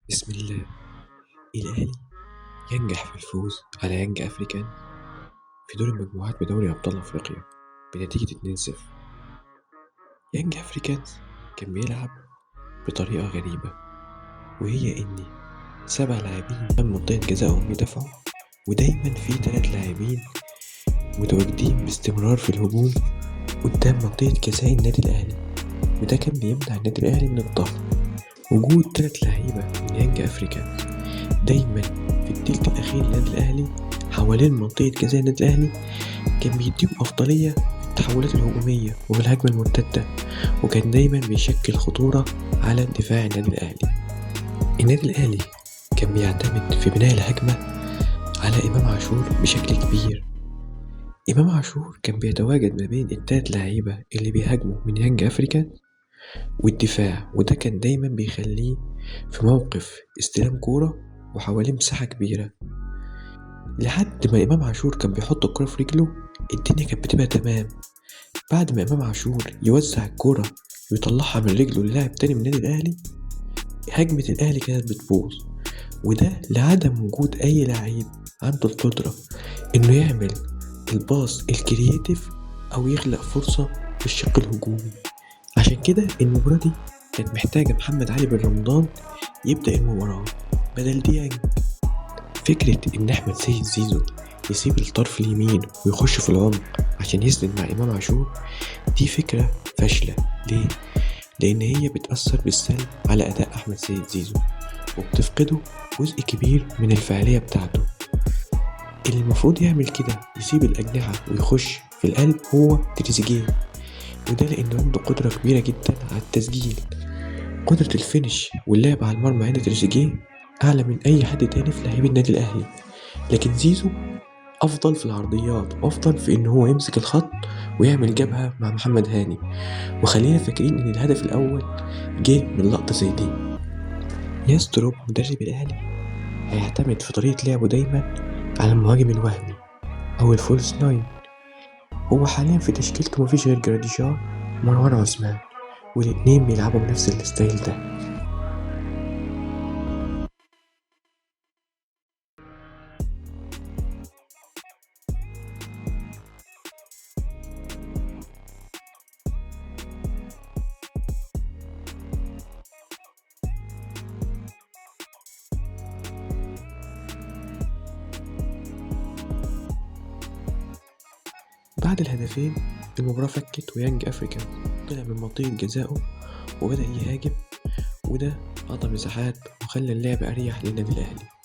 بسم الله. الأهلي ينجح في الفوز على يانج أفريكان في دور المجموعات بدوري أبطال أفريقيا بنتيجة 2-0. يانج أفريكانز كان بيلعب بطريقة غريبة، وهي إن 7 لاعبين من منطقة جزائهم يدافعوا، ودايما في 3 لاعبين متواجدين باستمرار في الهجوم قدام منطقة جزاء النادي الأهلي، وده كان بيمنع النادي الأهلي من الضغط. وجود 3 لعيبة من يانج أفريكانز دايما في التلت الأخير للنادي الأهلي حوالين منطقة جزاء النادي الأهلي كان بيديهم أفضلية في التحولات الهجومية وفي الهجمة المرتدة، وكان دايما بيشكل خطورة على دفاع النادي الأهلي. النادي الأهلي كان بيعتمد في بناء الهجمة على إمام عاشور بشكل كبير. إمام عاشور كان بيتواجد ما بين ال3 لعيبة اللي بيهاجموا من يانج أفريكان والدفاع، وده كان دايما بيخليه في موقف استلام كورة وحواليه مساحة كبيرة، لحد ما إمام عاشور كان بيحط الكرة في رجله الدنيا كانت بتبقى تمام. بعد ما إمام عاشور يوزع الكرة ويطلعها من رجله للاعب تاني من النادي الأهلي، هجمة الأهلي كانت بتبوظ، وده لعدم وجود أي لعيب عنده القدرة إنه يعمل الباص الكرياتيف أو يخلق فرصة في الشق الهجومي. عشان كده المباراة دي كانت محتاجة محمد علي بن رمضان يبدأ المباراة بدل ديانج. فكرة إن أحمد سيد زيزو يسيب الطرف اليمين ويخش في العمق عشان يسند مع إمام عاشور دي فكرة فاشلة. ليه؟ لأن هي بتأثر بالسلب على أداء أحمد سيد زيزو وبتفقده جزء كبير من الفعالية بتاعته. اللي المفروض يعمل كده يسيب الأجنحة ويخش في القلب هو تريزيجيه، وده لأنه عنده قدرة كبيرة جدا على التسجيل. قدرة الفينش واللعب على المرمى عند تريزيجيه أعلى من أي حد تاني في لاعبي النادي الأهلي، لكن زيزو أفضل في العرضيات وأفضل في إن هو يمسك الخط ويعمل جبهة مع محمد هاني. وخلينا فاكرين إن الهدف الأول جه من لقطة زي دي. ياستروب مدرب الأهلي هيعتمد في طريقة لعبه دايما على المهاجم الوهمي أو الفولس 9. هو حاليا في تشكيلته مفيش غير جراديشار ومروان عثمان، والاتنين بيلعبوا بنفس الستايل ده. بعد الهدفين المباراة فكت ويانج أفريكان طلع من منطقة جزائه وبدأ يهاجم، وده قطع مساحات وخلى اللعب أريح للنادي الأهلي.